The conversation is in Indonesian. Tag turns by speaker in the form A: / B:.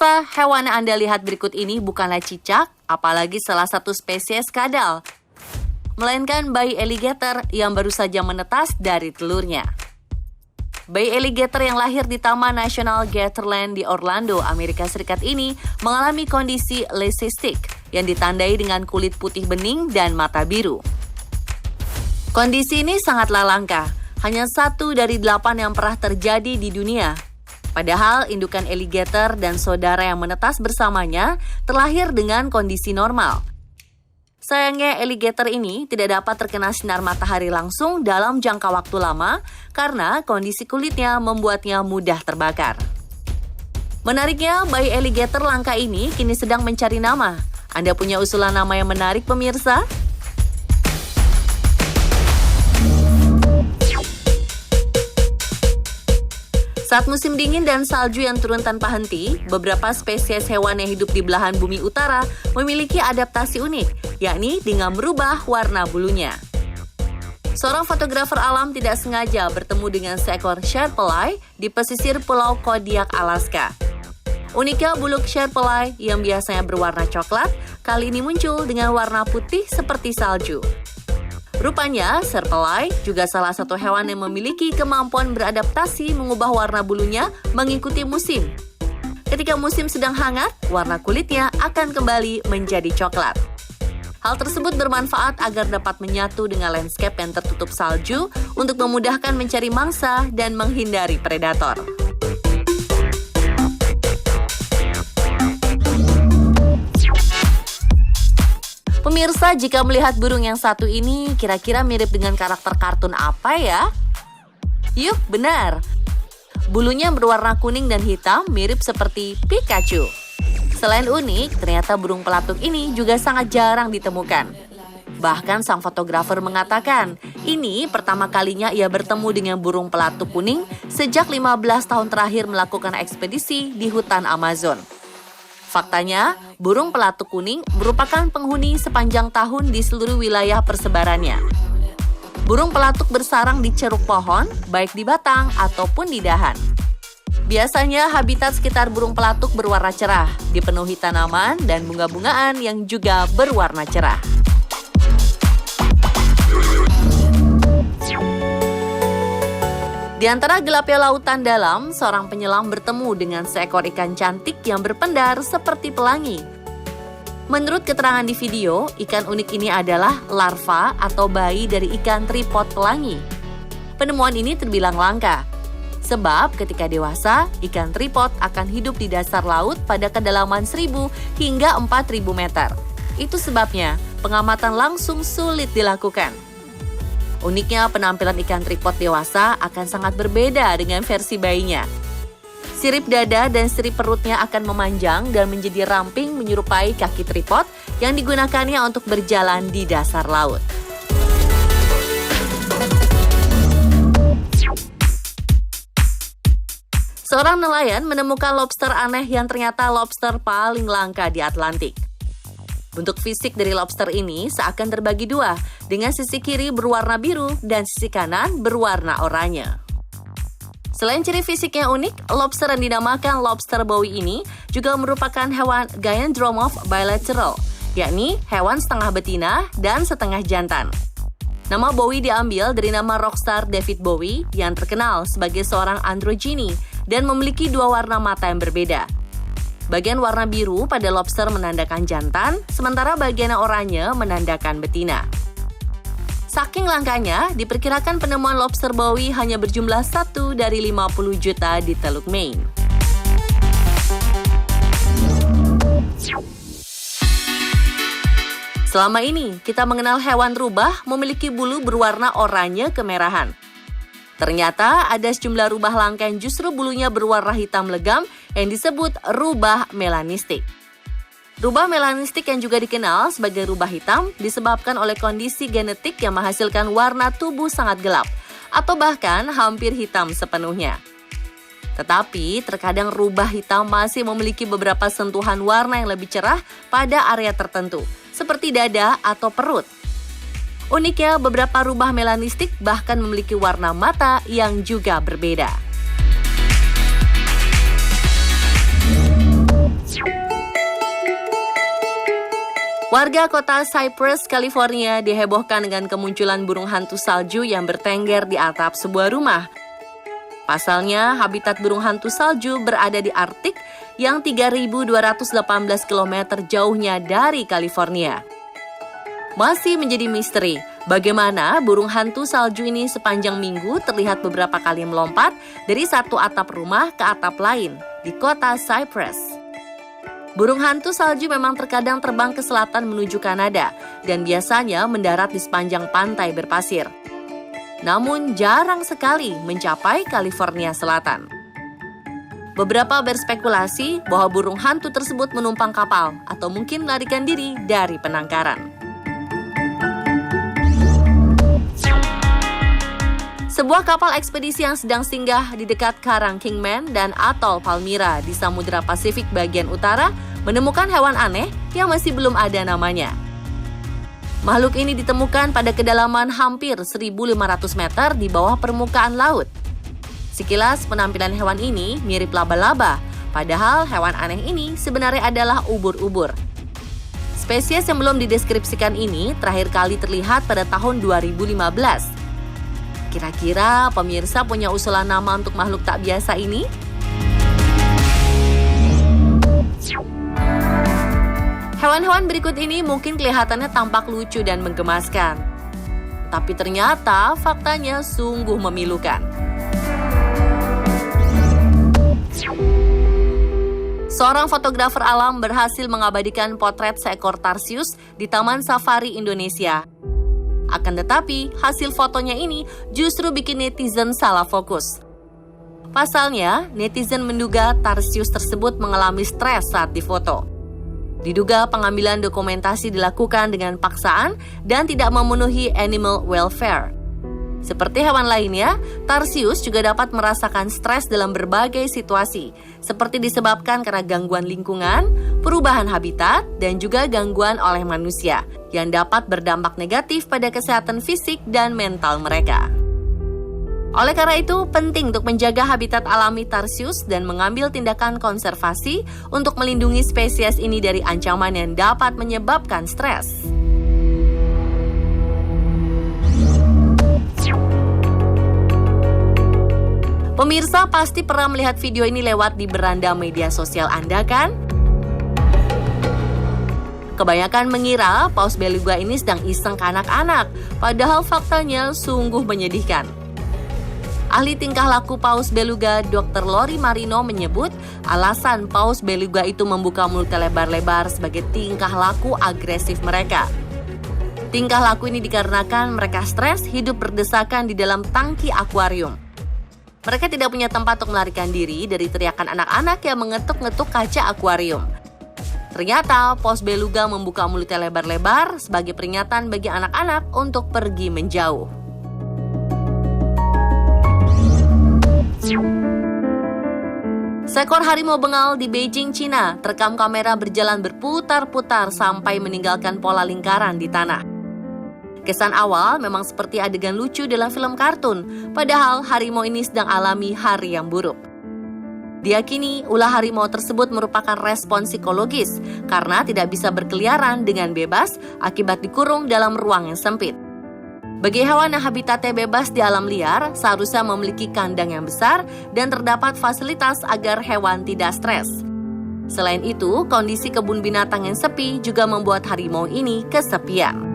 A: Pemirsa, hewan yang Anda lihat berikut ini bukanlah cicak, apalagi salah satu spesies kadal, melainkan bayi alligator yang baru saja menetas dari telurnya. Bayi alligator yang lahir di Taman Nasional Gatorland di Orlando, Amerika Serikat ini mengalami kondisi leucistic yang ditandai dengan kulit putih bening dan mata biru. Kondisi ini sangatlah langka, hanya 1 dari 8 yang pernah terjadi di dunia. Padahal indukan alligator dan saudara yang menetas bersamanya terlahir dengan kondisi normal. Sayangnya alligator ini tidak dapat terkena sinar matahari langsung dalam jangka waktu lama karena kondisi kulitnya membuatnya mudah terbakar. Menariknya, bayi alligator langka ini kini sedang mencari nama. Anda punya usulan nama yang menarik, pemirsa? Saat musim dingin dan salju yang turun tanpa henti, beberapa spesies hewan yang hidup di belahan bumi utara memiliki adaptasi unik, yakni dengan merubah warna bulunya. Seorang fotografer alam tidak sengaja bertemu dengan seekor sherpelai di pesisir Pulau Kodiak, Alaska. Uniknya, bulu sherpelai yang biasanya berwarna coklat, kali ini muncul dengan warna putih seperti salju. Rupanya, sherpelai juga salah satu hewan yang memiliki kemampuan beradaptasi mengubah warna bulunya mengikuti musim. Ketika musim sedang hangat, warna kulitnya akan kembali menjadi coklat. Hal tersebut bermanfaat agar dapat menyatu dengan landscape yang tertutup salju untuk memudahkan mencari mangsa dan menghindari predator. Pemirsa, jika melihat burung yang satu ini, kira-kira mirip dengan karakter kartun apa ya? Yuk, benar. Bulunya berwarna kuning dan hitam, mirip seperti Pikachu. Selain unik, ternyata burung pelatuk ini juga sangat jarang ditemukan. Bahkan sang fotografer mengatakan, ini pertama kalinya ia bertemu dengan burung pelatuk kuning sejak 15 tahun terakhir melakukan ekspedisi di hutan Amazon. Faktanya, burung pelatuk kuning merupakan penghuni sepanjang tahun di seluruh wilayah persebarannya. Burung pelatuk bersarang di ceruk pohon, baik di batang ataupun di dahan. Biasanya habitat sekitar burung pelatuk berwarna cerah, dipenuhi tanaman dan bunga-bungaan yang juga berwarna cerah. Di antara gelapnya lautan dalam, seorang penyelam bertemu dengan seekor ikan cantik yang berpendar seperti pelangi. Menurut keterangan di video, ikan unik ini adalah larva atau bayi dari ikan tripod pelangi. Penemuan ini terbilang langka, sebab ketika dewasa, ikan tripod akan hidup di dasar laut pada kedalaman 1.000 hingga 4.000 meter. Itu sebabnya pengamatan langsung sulit dilakukan. Uniknya, penampilan ikan tripod dewasa akan sangat berbeda dengan versi bayinya. Sirip dada dan sirip perutnya akan memanjang dan menjadi ramping menyerupai kaki tripod yang digunakannya untuk berjalan di dasar laut. Seorang nelayan menemukan lobster aneh yang ternyata lobster paling langka di Atlantik. Bentuk fisik dari lobster ini seakan terbagi dua, dengan sisi kiri berwarna biru dan sisi kanan berwarna oranye. Selain ciri fisik yang unik, lobster yang dinamakan lobster bowie ini juga merupakan hewan Gynandromorph bilateral, yakni hewan setengah betina dan setengah jantan. Nama Bowie diambil dari nama rockstar David Bowie yang terkenal sebagai seorang androgyny dan memiliki dua warna mata yang berbeda. Bagian warna biru pada lobster menandakan jantan, sementara bagian oranye menandakan betina. Saking langkanya, diperkirakan penemuan lobster Bowie hanya berjumlah 1 dari 50 juta di Teluk Maine. Selama ini, kita mengenal hewan rubah memiliki bulu berwarna oranye kemerahan. Ternyata ada sejumlah rubah langka yang justru bulunya berwarna hitam legam yang disebut rubah melanistik. Rubah melanistik yang juga dikenal sebagai rubah hitam disebabkan oleh kondisi genetik yang menghasilkan warna tubuh sangat gelap atau bahkan hampir hitam sepenuhnya. Tetapi terkadang rubah hitam masih memiliki beberapa sentuhan warna yang lebih cerah pada area tertentu, seperti dada atau perut. Uniknya, beberapa rubah melanistik bahkan memiliki warna mata yang juga berbeda. Warga kota Cypress, California dihebohkan dengan kemunculan burung hantu salju yang bertengger di atap sebuah rumah. Pasalnya, habitat burung hantu salju berada di Arktik yang 3.218 km jauhnya dari California. Masih menjadi misteri, bagaimana burung hantu salju ini sepanjang minggu terlihat beberapa kali melompat dari satu atap rumah ke atap lain di kota Cypress. Burung hantu salju memang terkadang terbang ke selatan menuju Kanada dan biasanya mendarat di sepanjang pantai berpasir. Namun jarang sekali mencapai California Selatan. Beberapa berspekulasi bahwa burung hantu tersebut menumpang kapal atau mungkin melarikan diri dari penangkaran. Sebuah kapal ekspedisi yang sedang singgah di dekat Karang Kingman dan Atol Palmyra di Samudra Pasifik bagian utara menemukan hewan aneh yang masih belum ada namanya. Makhluk ini ditemukan pada kedalaman hampir 1.500 meter di bawah permukaan laut. Sekilas penampilan hewan ini mirip laba-laba, padahal hewan aneh ini sebenarnya adalah ubur-ubur. Spesies yang belum dideskripsikan ini terakhir kali terlihat pada tahun 2015. Kira-kira pemirsa punya usulan nama untuk makhluk tak biasa ini? Hewan-hewan berikut ini mungkin kelihatannya tampak lucu dan menggemaskan. Tapi ternyata faktanya sungguh memilukan. Seorang fotografer alam berhasil mengabadikan potret seekor tarsius di Taman Safari Indonesia. Akan tetapi, hasil fotonya ini justru bikin netizen salah fokus. Pasalnya, netizen menduga tarsius tersebut mengalami stres saat difoto. Diduga pengambilan dokumentasi dilakukan dengan paksaan dan tidak memenuhi animal welfare. Seperti hewan lainnya, tarsius juga dapat merasakan stres dalam berbagai situasi, seperti disebabkan karena gangguan lingkungan, perubahan habitat, dan juga gangguan oleh manusia, yang dapat berdampak negatif pada kesehatan fisik dan mental mereka. Oleh karena itu, penting untuk menjaga habitat alami tarsius dan mengambil tindakan konservasi untuk melindungi spesies ini dari ancaman yang dapat menyebabkan stres. Pemirsa pasti pernah melihat video ini lewat di beranda media sosial Anda, kan? Kebanyakan mengira paus beluga ini sedang iseng ke anak-anak, padahal faktanya sungguh menyedihkan. Ahli tingkah laku paus beluga Dr. Lori Marino menyebut alasan paus beluga itu membuka mulutnya lebar-lebar sebagai tingkah laku agresif mereka. Tingkah laku ini dikarenakan mereka stres hidup berdesakan di dalam tangki akuarium. Mereka tidak punya tempat untuk melarikan diri dari teriakan anak-anak yang mengetuk-ngetuk kaca akuarium. Ternyata, paus beluga membuka mulutnya lebar-lebar sebagai peringatan bagi anak-anak untuk pergi menjauh. Seekor harimau bengal di Beijing, Cina, terekam kamera berjalan berputar-putar sampai meninggalkan pola lingkaran di tanah. Kesan awal memang seperti adegan lucu dalam film kartun, padahal harimau ini sedang alami hari yang buruk. Diyakini ulah harimau tersebut merupakan respon psikologis karena tidak bisa berkeliaran dengan bebas akibat dikurung dalam ruang yang sempit. Bagi hewan yang habitatnya bebas di alam liar, seharusnya memiliki kandang yang besar dan terdapat fasilitas agar hewan tidak stres. Selain itu, kondisi kebun binatang yang sepi juga membuat harimau ini kesepian.